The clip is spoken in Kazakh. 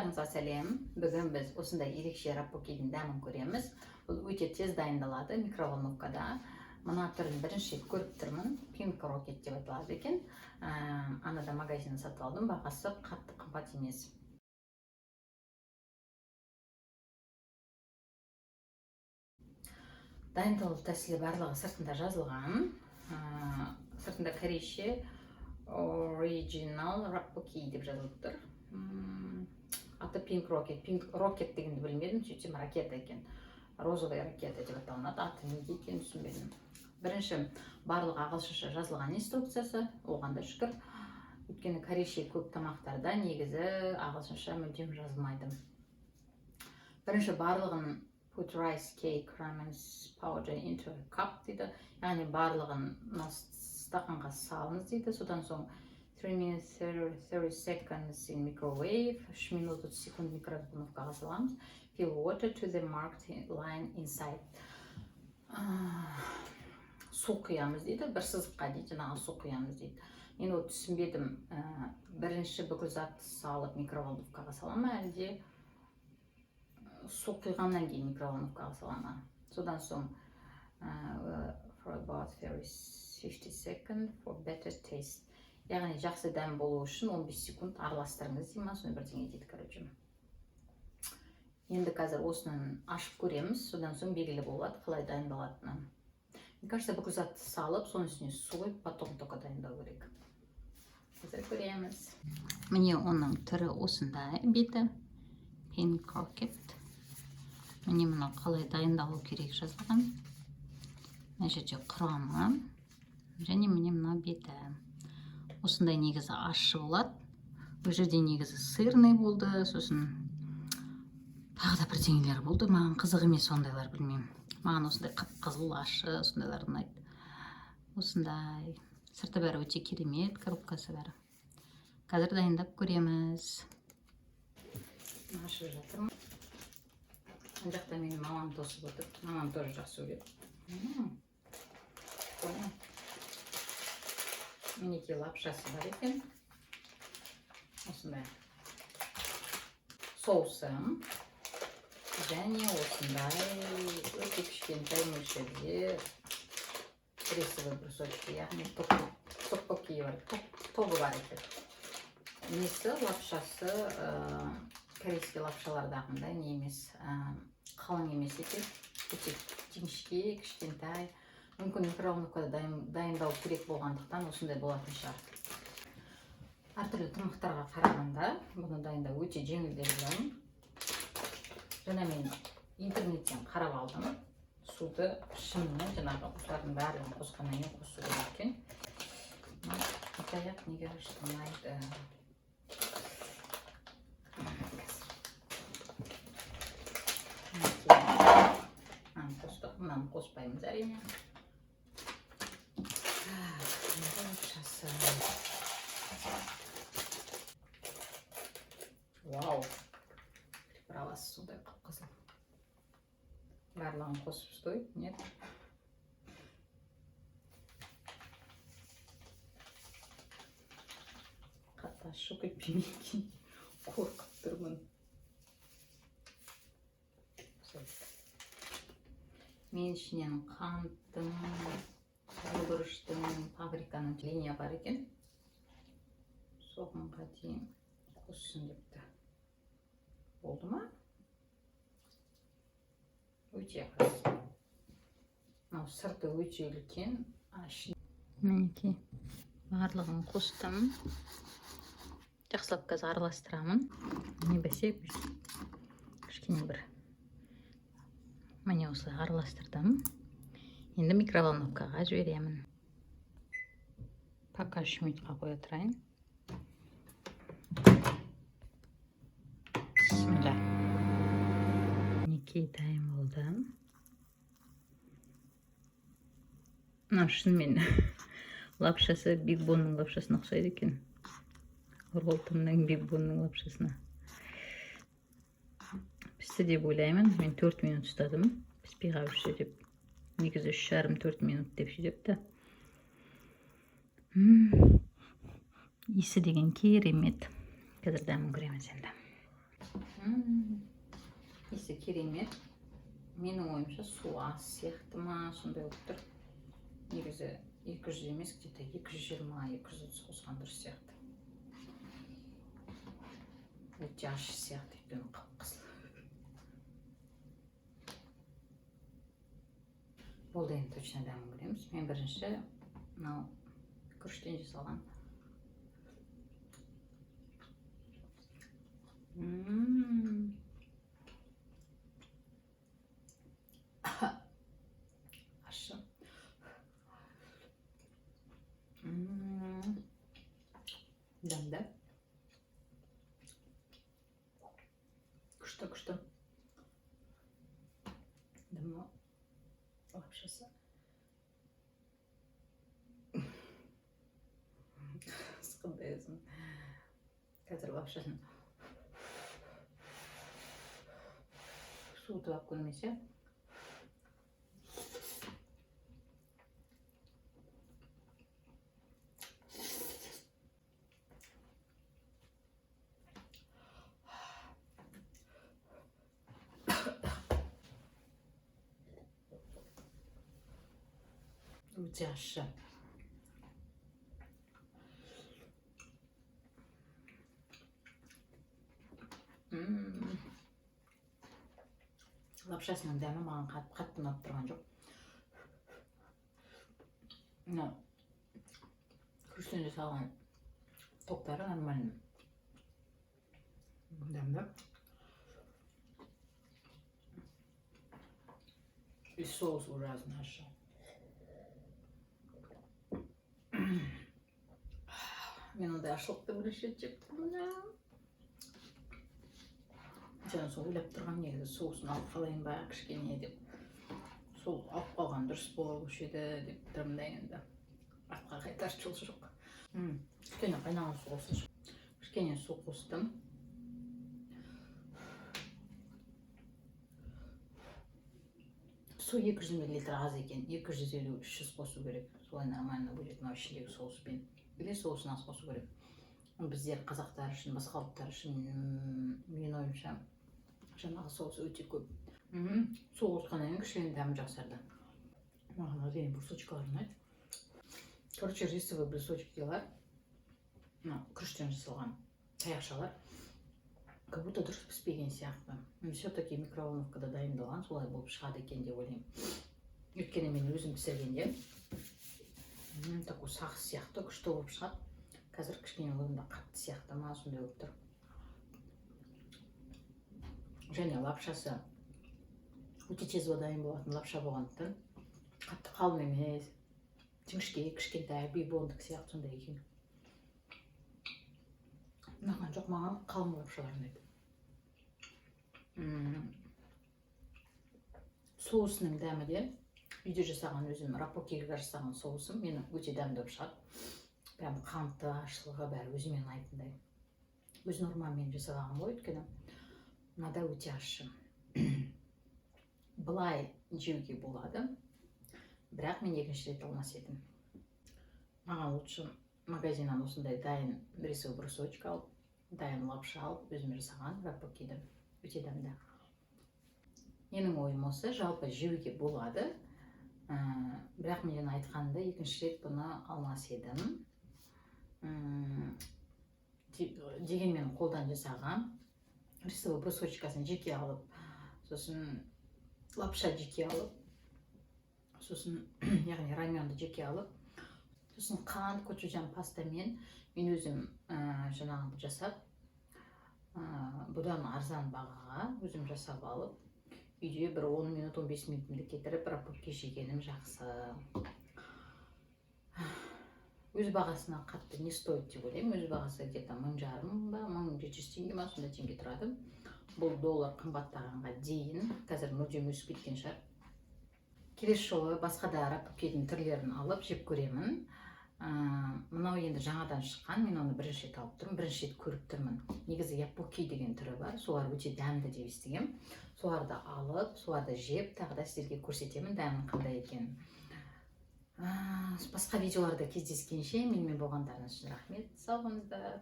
Барларыңызға сәлем. Бүгін біз осындай ерекше раппокидің дәмін көреміз. Бұл өте тез дайындалады микроволновкада. Мына түрін бірінші көріп тұрмын. Pink Rocket деп аталады екен. Анада магазиннен сатып алдым. Бағасы қатты қымбат емес. Дайындалу тәсілі барлығы сыртында жазылған. Сыртында корейше Original Rappoki деп жазылып тұр. Аты Pink Rocket. Pink Rocket дегенді білмедім, сөйтсем ракета екен. Розовая ракета деп аталынады. Аты неге екенін түсінбедім. Бірінші барлық ағылшынша жазылған инструкциясы, оған да шүкір. Өйткені корейше көп тамақтарда негізі ағылшынша мүлдем жазылмайды. Бірінші барлығын put rice cake ramens powder into a cup дейді. Яғни барлығын стақанға салыңыз дейді. Содан соң 3 minutes 30 seconds in microwave, 3 минут 30 секунд микроволновкаға саламыз. Fill water to the marked line inside. Су құямыз дейді, бір сызыққа дейді, жаңағы су құямыз дейді. Мен ол түсінбедім, бірінші бүкіл затты салып микроволновкаға салама, әлде су құйғаннан кейін микроволновкаға салама. Содан соң for about 50 seconds for better taste. Яғни жақсы дәм болу үшін 15 секунд араластырыңыз дей ма, соны бірдеңе дейді, короче. Енді қазір осының ашып көреміз, содан соң белгілі болады, қалай дайындалатыны. Мне кажется, бүкіл затты салып, соның үстіне су құйып, потом только дайындау керек. Қазір көреміз. Міне оның түрі осындай беті. Pink Rocket. Міне мұны қалай дайындалу керек жазылған. Мына жерде құрамы. Және міне мұна беті. Осындай негізі ащы болады. Бұл жерде негізі сырный болды, сосын тағы да бірдеңелер болды. Маған қызық емес сондайлар, білмеймін. Маған осындай қып-қызыл ащы сондайлар ұнайды. Осындай сырты бәрі өте керемет, коробкасы бәрі. Қазір дайындап көреміз. Ашып жатырмын. Бұл жақта менің мамам тосып отыр. Мамам тоже жақсы көреді. Мінекей лапшасы бар екен. Осындай соусым. Және осындай өте кішкентай мөлшерде рисовый брусочки, яғни топпоки бар, тобы бар екен. Несі лапшасы корейский лапшалардағындай не емес, қалың емес екен. Өте жіңішке, кішкентай. Мүмкін микроволновкада дайындау керек болғандықтан осындай болатын шығар. Әртүрлі тамақтарға қарағанда бұны дайындау өте жеңіл деп ойлаймын. Жаңа мен интернеттен қарап алдым. Суды шынымен жаңағы қосылардың барлығын қосқаннан кейін қосу керек екен. Итаяқ неге ашылмайды. Мынаны қоспаймыз әрине. Вау! Приправасы сондай қып-қызыл. Барлығын қосып стой, нет? Қатты ашу кетпемейді. Қорқып тұрмын. Мен ішінен қанттың, бұрыштың, паприканың линия бар екен. Соғынға дейін қоссын депті. Болды ма? Өте қыз. Сырты өте үлкен. Мінекей барлығын қостым. Жақсылап қазір араластырамын. Не бәсе кішкене бір. Міне осылай араластырдым. Енді микроволновкаға жіберемін. Пока 3 минутқа қоя тұрайын. Бисмилля. Мінекей дайын болды. Мына шынымен лапшасы Big Bonның лапшасына ұқсайды екен. Ролтонның Big Bonның лапшасына. Пісті деп ойлаймын. Мен 4 минут ұстадым. Піспей қабышы деп. Негізі 3,5-4 минут деп жібепті. Иісі деген керемет. Қазір дәмін көреміз енді. Несі керемет. Менің ойымша су аз сияқты ма, сондай болып тұр. Негізі 200 емес, где-то 220-230 қосқан дұрыс сияқты. Өте ащы сияқты екен, қып-қызыл. Болды, енді точно дәмін көреміз. Мен бірінші мынау күріштен жасалған. Ащы. Дәмді. Күшті. Дәмі лапшасы. Сықындай өзім. Қазір лапшасын суытып алып көрмесе. Өте ащы. Лапшасының дәмі маған қатты ұнап тұрған жоқ. Күріштен жасалған тоқтары нормальный. Дәмді. И соус ужасно ащы. Мен ондай ашылықты бірінші жеп тұрмын. Жаңа сол ойлап тұрған негізі соусын алып қалайын ба кішкене деп. Сол алып қалған дұрыс болушы еді деп тұрмын да енді. Артқа қайтар жол жоқ. Кішкене қайнаған су қосыншы. Кішкене су қостым. Су 200 мл аз екен. 250-300 қосу керек. Солай нормально будет мына ішіндегі соуспен. Или соусын аз қосу керек. Біздер қазақтар үшін, басқа ұлттар үшін мен ойымша жаңағы соус өте көп. Су қосқаннан кейін кішкене дәмі жақсарды. Маған әдейі брусочкалар ұнайды. Короче, рисовый брусочкалар, күріштен жасалған таяқшалар, как будто дұрыс піспеген сияқты. Все-таки микроволновкада дайындалған, солай болып шығады екен деп ойлаймын. Өйткені мен өзім пісіргенде такой сақ сияқты күшті болып шығады. Қазір кішкене ойымда қатты сияқты ма, сондай болып тұр. Және лапшасы өте тез дайын болатын лапша болғандықтан қатты қалың емес, жіңішке, кішкентай, бейбондық сияқты сондай екен. Маған жоқ, маған қалың лапшалар ұнайды. Соусының дәмі де үйде жасаған өзім рапокиға жасаған соусым мені өте дәмді болып шығады. Прям қанты, ашылығы бәрі өзіме ұнайтындай. Өз нормаммен жасалған ғой, өйткені мынада өте ащы. Былай жеуге болады, бірақ мен екінші рет алмас едім. Маған лучше магазиннан осындай дайын рисовый брусочек алып, дайын лапша алып, өзіме жасаған рапокиді. Өте дәмді. Менің ойым осы, жалпы жеуге болады, бірақ мен айтқанымда екінші рет бұны алмас едім. Дегенмен қолдан жасаған рисовый брусочкасын жеке алып, сосын лапша жеке алып, сосын яғни раменді жеке алып, сосын қант, кочужан пастамен мен өзім жаңағы жасап, бұдан арзан бағаға өзім жасап алып, үйде бір 10 минут, 15 минутымды кетіріп, рапокки жегенім жақсы. Өз бағасына қатты не стоит деп ойлаймын. Өз бағасы где-то 1500 ба, 1700 теңге ма, сонда теңге тұрады. Бұл доллар қымбаттағанға дейін, қазір мүлдем өсіп кеткен шығар. Келесі жолы басқа да рапоккидің түрлерін алып жеп көремін. Мынау енді жаңадан шыққан, мен оны бірінші рет алып тұрмын, бірінші рет көріп тұрмын. Негізі япоки деген түрі бар, солар өте дәмді деп естігем. Соларды алып, соларды жеп, тағы да сіздерге көрсетемін дәмінің қандай екенін. Басқа видеоларда кездескенше менімен болғандарыңыз үшін рахмет. Сау болыңыздар.